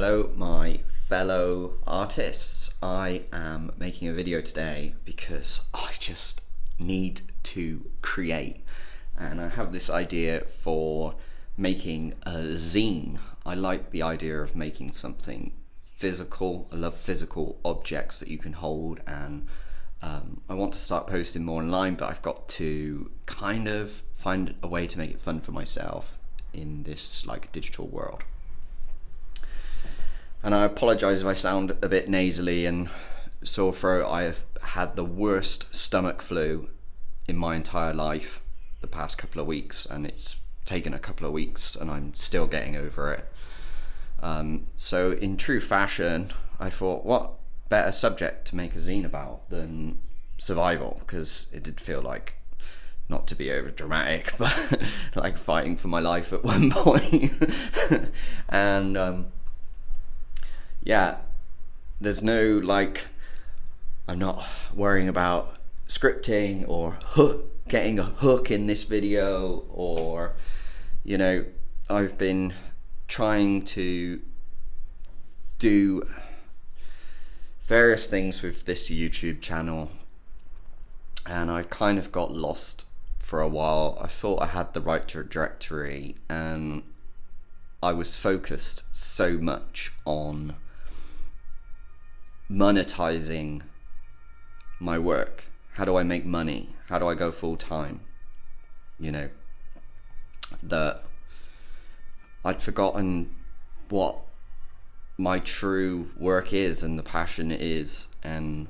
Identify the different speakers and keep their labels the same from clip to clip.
Speaker 1: Hello my fellow artists. I am making a video today because I just need to create, and I have this idea for making a zine. I like the idea of making something physical. I love physical objects that you can hold, and I want to start posting more online, but I've got to kind of find a way to make it fun for myself in this digital world. And I apologize if I sound a bit nasally and sore throat. I have had the worst stomach flu in my entire life the past couple of weeks, and it's taken a couple of weeks and I'm still getting over it. So in true fashion, I thought, what better subject to make a zine about than survival, because it did feel like, not to be over dramatic, but like fighting for my life at one point. And yeah, there's no I'm not worrying about scripting or getting a hook in this video, or I've been trying to do various things with this YouTube channel, and I kind of got lost for a while. I thought I had the right trajectory, and I was focused so much on monetizing my work. How do I make money? How do I go full time? That I'd forgotten what my true work is and the passion is. And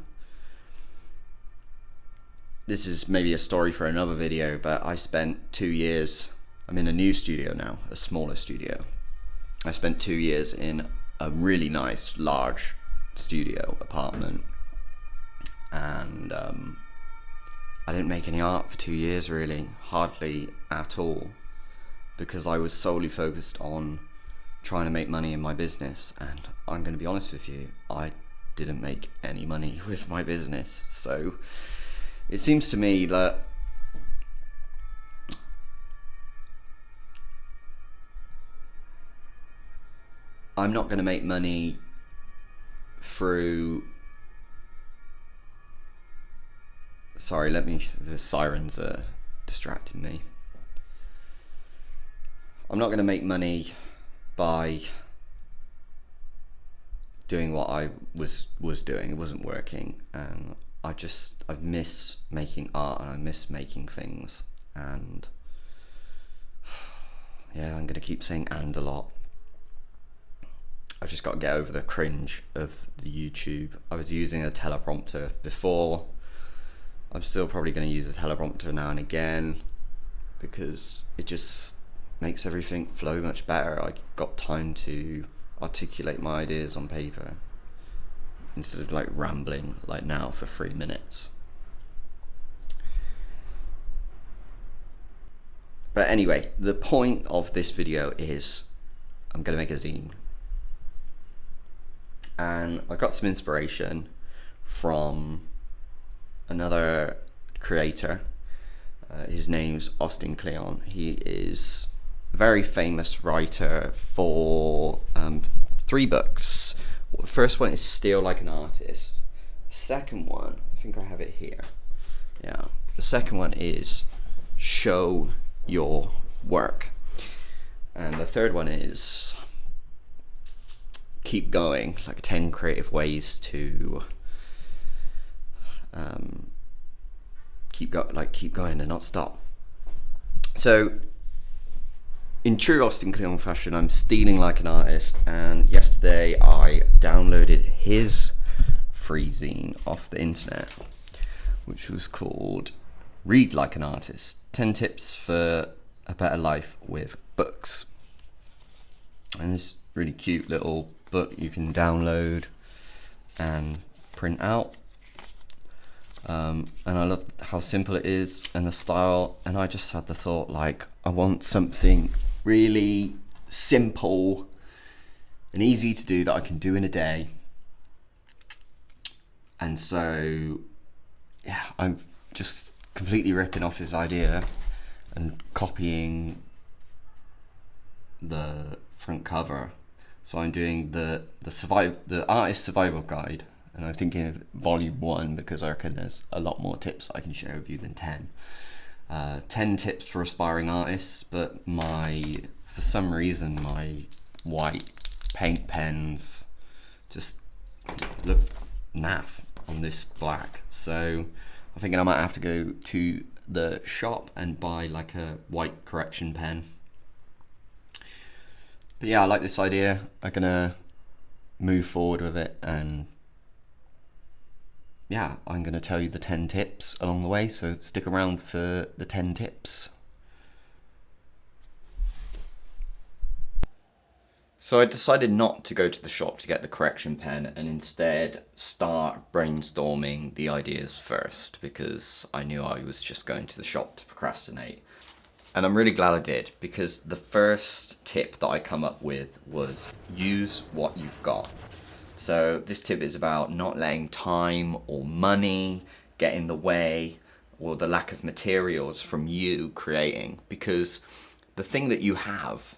Speaker 1: this is maybe a story for another video, but I spent 2 years, I'm in a new studio now, a smaller studio. I spent 2 years in a really nice, large studio apartment, and I didn't make any art for 2 years, really, hardly at all, because I was solely focused on trying to make money in my business. And I'm going to be honest with you, I didn't make any money with my business. So it seems to me that I'm not going to make money through, the sirens are distracting me. I'm not going to make money by doing what I was doing. It wasn't working, and I miss making art, and I miss making things. And yeah, I'm going to keep saying "and" a lot. I've just got to get over the cringe of the YouTube. I was using a teleprompter before. I'm still probably going to use a teleprompter now and again, because it just makes everything flow much better. I got time to articulate my ideas on paper instead of rambling like now for 3 minutes. But anyway, the point of this video is I'm going to make a zine. And I got some inspiration from another creator. His name's Austin Kleon. He is a very famous writer for 3 books. The first one is Steal Like an Artist. The second one, I think I have it here. Yeah. The second one is Show Your Work. And the third one is Keep Going, 10 creative ways to keep going and not stop. So in true Austin Kleon fashion, I'm stealing like an artist, and yesterday I downloaded his free zine off the internet, which was called Read Like an Artist, 10 Tips for a Better Life with Books. And this really cute little book you can download and print out. And I love how simple it is and the style. And I just had the thought, I want something really simple and easy to do that I can do in a day. And so, yeah, I'm just completely ripping off his idea and copying the front cover So I'm doing the artist survival guide, and I'm thinking of volume 1 because I reckon there's a lot more tips I can share with you than 10. 10 tips for aspiring artists, but for some reason my white paint pens just look naff on this black. So I'm thinking I might have to go to the shop and buy like a white correction pen. But yeah, I like this idea. I'm gonna move forward with it, and yeah, I'm gonna tell you the 10 tips along the way, so stick around for the 10 tips. So I decided not to go to the shop to get the correction pen and instead start brainstorming the ideas first, because I knew I was just going to the shop to procrastinate. And I'm really glad I did, because the first tip that I come up with was use what you've got. So this tip is about not letting time or money get in the way, or the lack of materials from you creating, because the thing that you have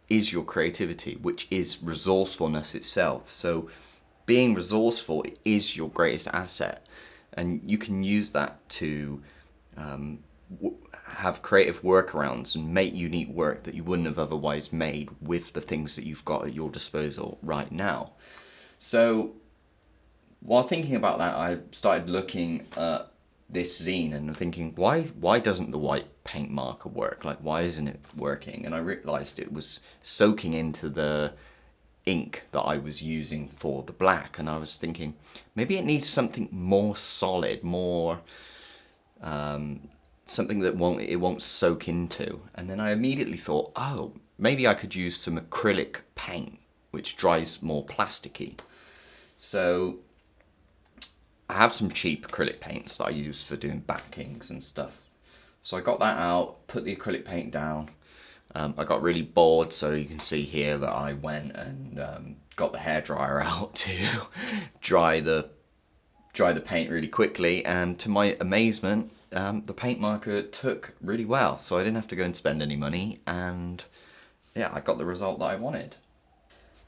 Speaker 1: is your creativity, which is resourcefulness itself. So being resourceful is your greatest asset, and you can use that to have creative workarounds and make unique work that you wouldn't have otherwise made with the things that you've got at your disposal right now. So while thinking about that, I started looking at this zine and thinking, why doesn't the white paint marker work? Like, why isn't it working? And I realized it was soaking into the ink that I was using for the black, and I was thinking maybe it needs something more solid, more something that it won't soak into. And then I immediately thought, oh, maybe I could use some acrylic paint, which dries more plasticky. So I have some cheap acrylic paints that I use for doing backings and stuff. So I got that out, put the acrylic paint down. I got really bored, so you can see here that I went and got the hairdryer out to dry the paint really quickly. And to my amazement, the paint marker took really well, so I didn't have to go and spend any money, and yeah, I got the result that I wanted.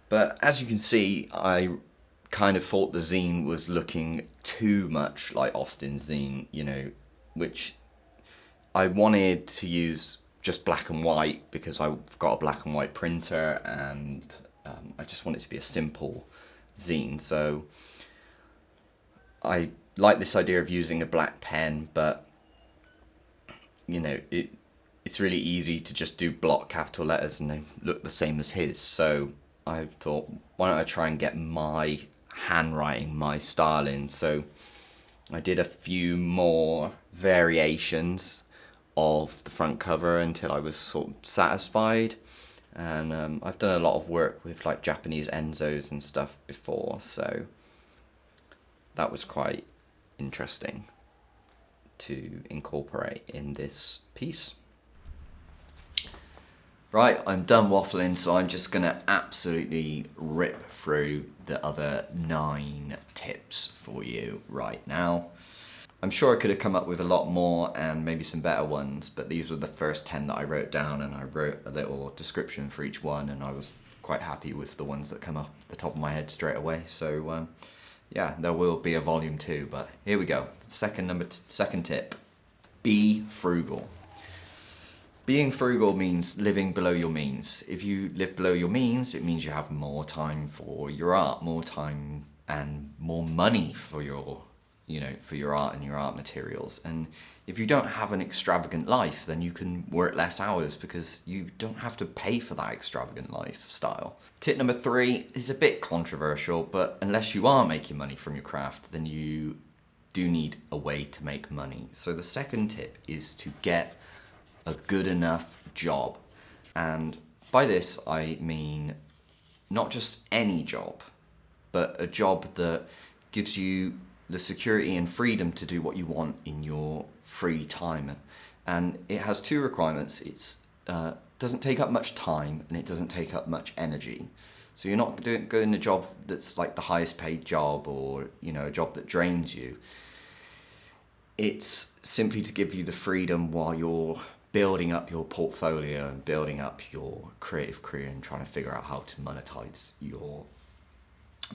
Speaker 1: But as you can see, I kind of thought the zine was looking too much like Austin's zine, which I wanted to use just black and white because I've got a black and white printer, and I just want it to be a simple zine. So I like this idea of using a black pen, but it's really easy to just do block capital letters and they look the same as his. So I thought, why don't I try and get my handwriting, my style in? So I did a few more variations of the front cover until I was sort of satisfied. And I've done a lot of work with like Japanese enzos and stuff before, so that was quite interesting to incorporate in this piece. Right, I'm done waffling, so I'm just gonna absolutely rip through the other 9 tips for you right now. I'm sure I could have come up with a lot more and maybe some better ones, but these were the first 10 that I wrote down, and I wrote a little description for each one, and I was quite happy with the ones that come up the top of my head straight away. So yeah, there will be a volume 2, but here we go. Second tip, be frugal. Being frugal means living below your means. If you live below your means, it means you have more time for your art, more time and more money for your art and your art materials. And if you don't have an extravagant life, then you can work less hours because you don't have to pay for that extravagant lifestyle. Tip number 3 is a bit controversial, but unless you are making money from your craft, then you do need a way to make money. So the second tip is to get a good enough job. And by this, I mean not just any job, but a job that gives you the security and freedom to do what you want in your free time. And it has 2 requirements. It doesn't take up much time, and it doesn't take up much energy. So you're not going a job that's like the highest paid job, or a job that drains you. It's simply to give you the freedom while you're building up your portfolio and building up your creative career and trying to figure out how to monetize your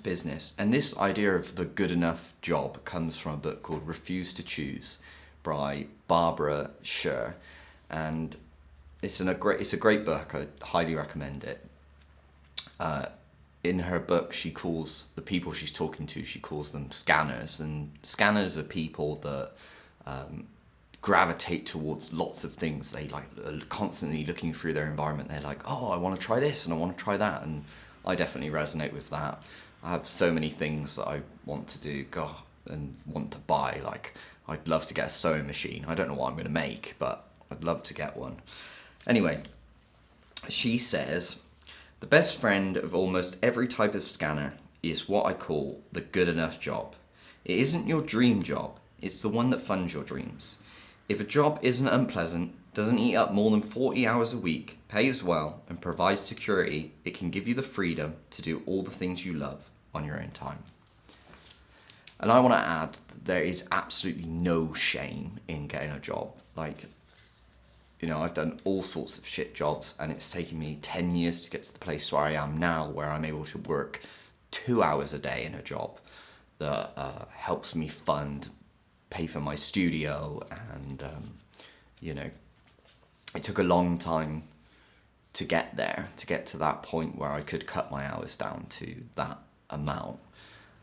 Speaker 1: business. And this idea of the good enough job comes from a book called Refuse to Choose by Barbara Sher, and it's a great book. I highly recommend it. In her book, she calls the people she's talking to, she calls them scanners, and scanners are people that gravitate towards lots of things. They like are constantly looking through their environment. They're like, oh, I want to try this and I want to try that, and I definitely resonate with that. I have so many things that I want to do, and want to buy. Like, I'd love to get a sewing machine. I don't know what I'm going to make, but I'd love to get one. Anyway, she says, the best friend of almost every type of scanner is what I call the good enough job. It isn't your dream job, it's the one that funds your dreams. If a job isn't unpleasant, doesn't eat up more than 40 hours a week, pays well, and provides security, it can give you the freedom to do all the things you love on your own time. And I want to add that there is absolutely no shame in getting a job. Like, I've done all sorts of shit jobs, and it's taken me 10 years to get to the place where I am now, where I'm able to work 2 hours a day in a job that helps me pay for my studio, and it took a long time to get there, to get to that point where I could cut my hours down to that amount.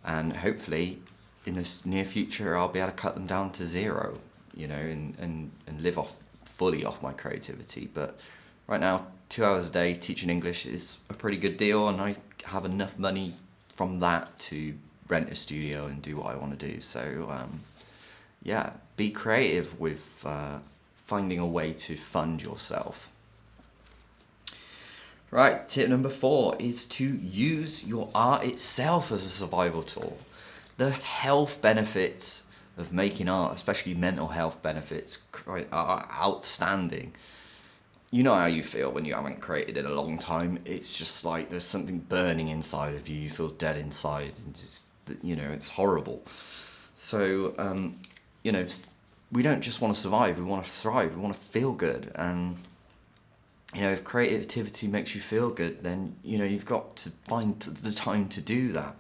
Speaker 1: And hopefully in the near future I'll be able to cut them down to zero, and live fully off my creativity. But right now, 2 hours a day teaching English is a pretty good deal, and I have enough money from that to rent a studio and do what I want to do. So be creative with finding a way to fund yourself. Right, tip number 4 is to use your art itself as a survival tool. The health benefits of making art, especially mental health benefits, are outstanding. You know how you feel when you haven't created in a long time. It's just like there's something burning inside of you. You feel dead inside, and just, it's horrible. So, we don't just want to survive, we want to thrive, we want to feel good. And, if creativity makes you feel good, then, you've got to find the time to do that.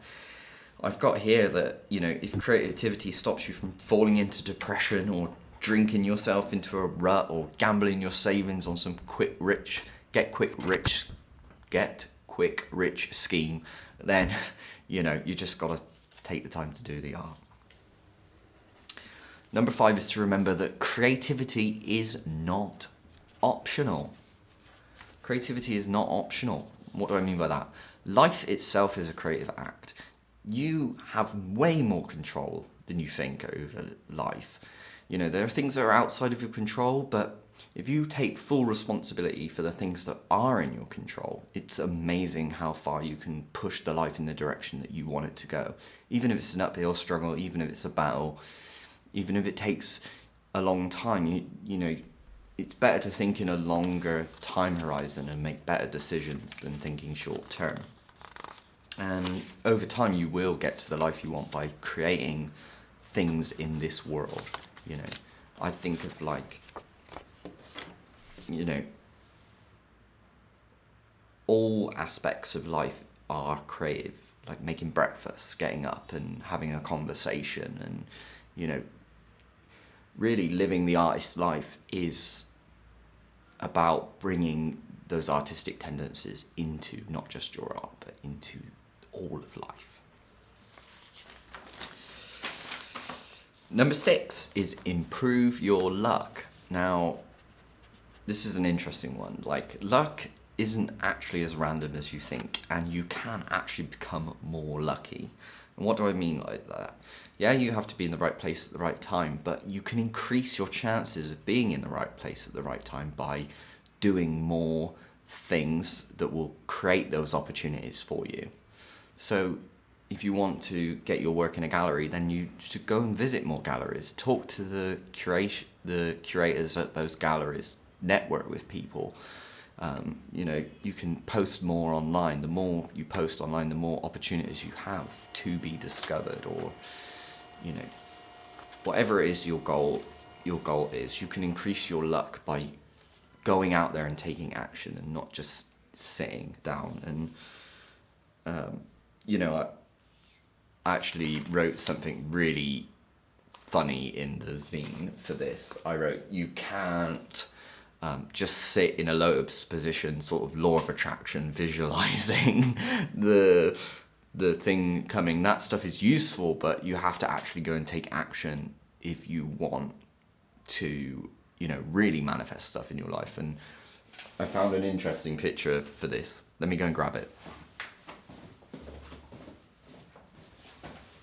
Speaker 1: I've got here that, if creativity stops you from falling into depression or drinking yourself into a rut or gambling your savings on some get quick rich scheme, then, you just got to take the time to do the art. Number 5 is to remember that creativity is not optional. Creativity is not optional. What do I mean by that? Life itself is a creative act. You have way more control than you think over life. There are things that are outside of your control, but if you take full responsibility for the things that are in your control, it's amazing how far you can push the life in the direction that you want it to go. Even if it's an uphill struggle, even if it's a battle, even if it takes a long time, it's better to think in a longer time horizon and make better decisions than thinking short term. And over time, you will get to the life you want by creating things in this world. I think of all aspects of life are creative, like making breakfast, getting up and having a conversation, and, really living the artist's life is about bringing those artistic tendencies into not just your art, but into all of life. Number 6 is improve your luck. Now, this is an interesting one. Like, luck isn't actually as random as you think, and you can actually become more lucky. And what do I mean by that? Yeah, you have to be in the right place at the right time, but you can increase your chances of being in the right place at the right time by doing more things that will create those opportunities for you. So if you want to get your work in a gallery, then you should go and visit more galleries, talk to the curators at those galleries, network with people. You can post more online. The more you post online, the more opportunities you have to be discovered, or whatever it is your goal is. You can increase your luck by going out there and taking action and not just sitting down. And I actually wrote something really funny in the zine for this. I wrote, you can't just sit in a lotus position, sort of law of attraction, visualizing the thing coming. That stuff is useful, but you have to actually go and take action if you want to, really manifest stuff in your life. And I found an interesting picture for this. Let me go and grab it.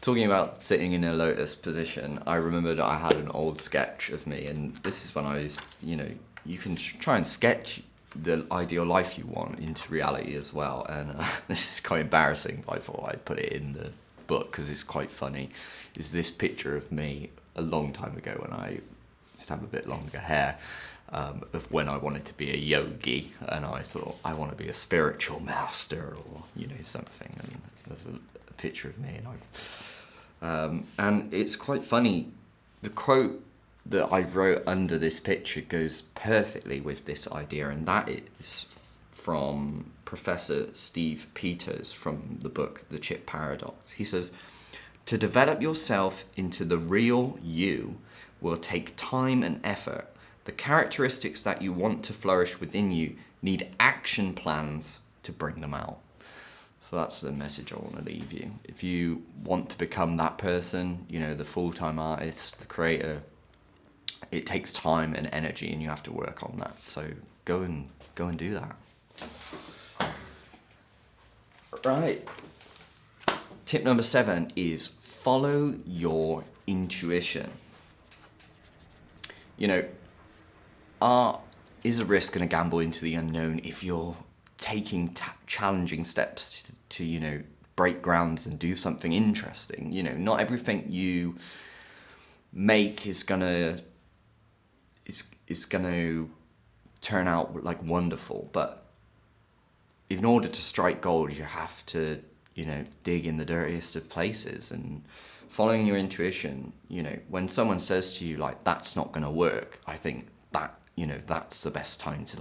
Speaker 1: Talking about sitting in a lotus position, I remembered I had an old sketch of me, and this is when I was, you can try and sketch the ideal life you want into reality as well. And this is quite embarrassing, but I thought I'd put it in the book because it's quite funny. Is this picture of me a long time ago when I used to have a bit longer hair, of when I wanted to be a yogi, and I thought I want to be a spiritual master or something. And there's a picture of me, and it's quite funny. The quote that I wrote under this picture goes perfectly with this idea, and that is from Professor Steve Peters from the book The Chip Paradox. He says, to develop yourself into the real you will take time and effort. The characteristics that you want to flourish within you need action plans to bring them out. So that's the message I want to leave you. If you want to become that person, the full-time artist, the creator, it takes time and energy, and you have to work on that. So go and do that. Right. Tip number 7 is follow your intuition. Art is a risk and a gamble into the unknown if you're taking challenging steps to break grounds and do something interesting. Not everything you make is gonna turn out like wonderful, but in order to strike gold, you have to dig in the dirtiest of places. And following your intuition, when someone says to you like that's not gonna work, I think that that's the best time to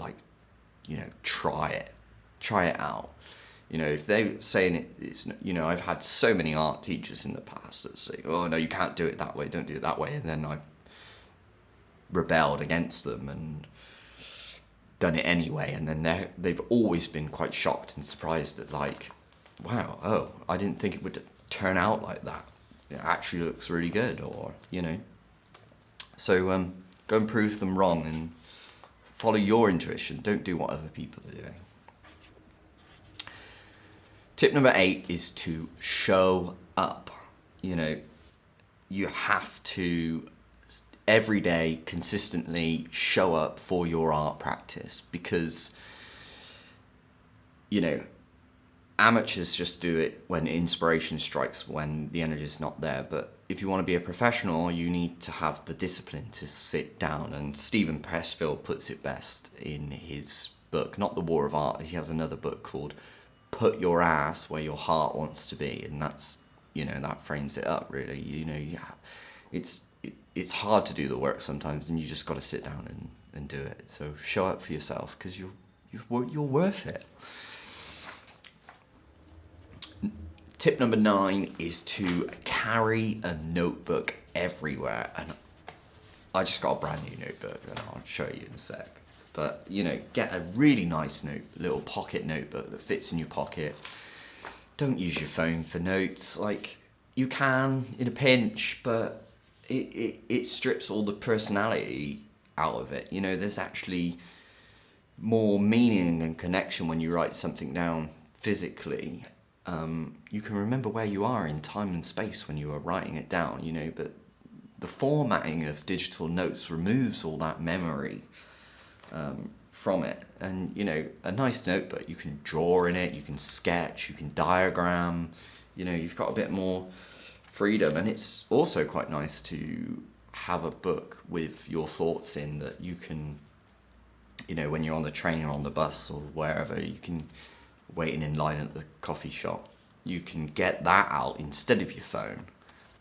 Speaker 1: try it out. If they're saying it's I've had so many art teachers in the past that say, oh no, you can't do it that way, don't do it that way, and then I've rebelled against them and done it anyway, and then they've always been quite shocked and surprised at wow, I didn't think it would turn out like that. It actually looks really good, or so go and prove them wrong and follow your intuition. Don't do what other people are doing. Tip number 8 is to show up. You have to every day consistently show up for your art practice, because amateurs just do it when inspiration strikes, when the energy is not there. But if you want to be a professional, you need to have the discipline to sit down. And Stephen Pressfield puts it best in his book, not The War of Art. He has another book called Put Your Ass Where Your Heart Wants to Be, and that's that frames it up really. It's hard to do the work sometimes, and you just got to sit down and do it. So show up for yourself, because you're worth it. Tip number 9 is to carry a notebook everywhere. And I just got a brand new notebook, and I'll show you in a sec. But, get a really nice little pocket notebook that fits in your pocket. Don't use your phone for notes. You can in a pinch, but it strips all the personality out of it. There's actually more meaning and connection when you write something down physically. You can remember where you are in time and space when you are writing it down, but the formatting of digital notes removes all that memory from it. And a nice notebook, you can draw in it, you can sketch, you can diagram, you've got a bit more freedom. And it's also quite nice to have a book with your thoughts in, that you can, when you're on the train or on the bus or wherever, you can waiting in line at the coffee shop, you can get that out instead of your phone,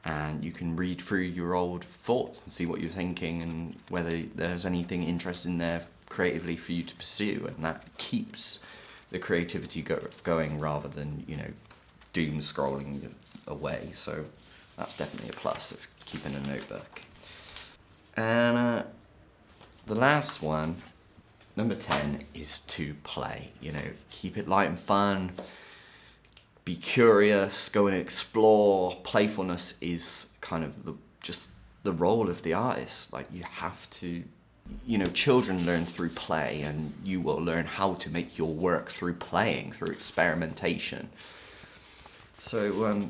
Speaker 1: and you can read through your old thoughts and see what you're thinking and whether there's anything interesting there creatively for you to pursue, and that keeps the creativity going rather than, you know, doom scrolling away. So that's definitely a plus of keeping a notebook. And the last one, number 10, is to play. You know, keep it light and fun. Be curious, go and explore. Playfulness is kind of just the role of the artist. Like, you have to, you know, children learn through play, and you will learn how to make your work through playing, through experimentation. So,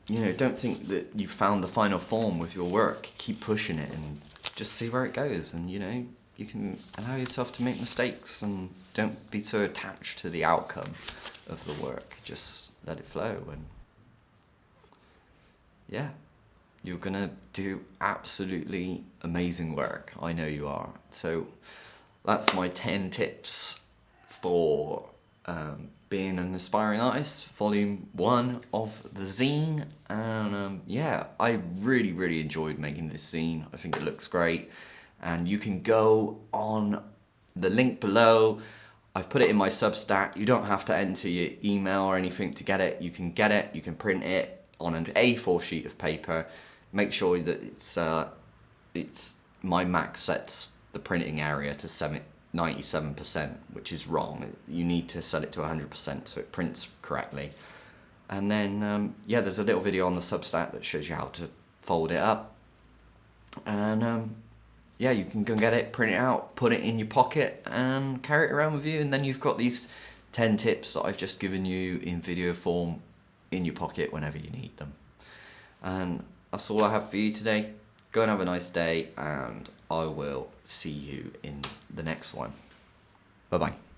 Speaker 1: you know, don't think that you've found the final form with your work. Keep pushing it and just see where it goes. And, you know, you can allow yourself to make mistakes, and don't be so attached to the outcome of the work. Just let it flow, and yeah, you're gonna do absolutely amazing work. I know you are. So that's my 10 tips for being an aspiring artist, volume 1 of the zine. And yeah, I really enjoyed making this zine. I think it looks great, and you can go on the link below. I've put it in my Substack. You don't have to enter your email or anything to get it. You can get it, you can print it on an A4 sheet of paper. Make sure that it's my max sets the printing area to 97%, which is wrong. You need to set it to 100% so it prints correctly. And then, yeah, there's a little video on the Substack that shows you how to fold it up. And yeah, you can go and get it, print it out, put it in your pocket, and carry it around with you. And then you've got these 10 tips that I've just given you in video form in your pocket whenever you need them. And that's all I have for you today. Go and have a nice day, and I will see you in the next one. Bye-bye.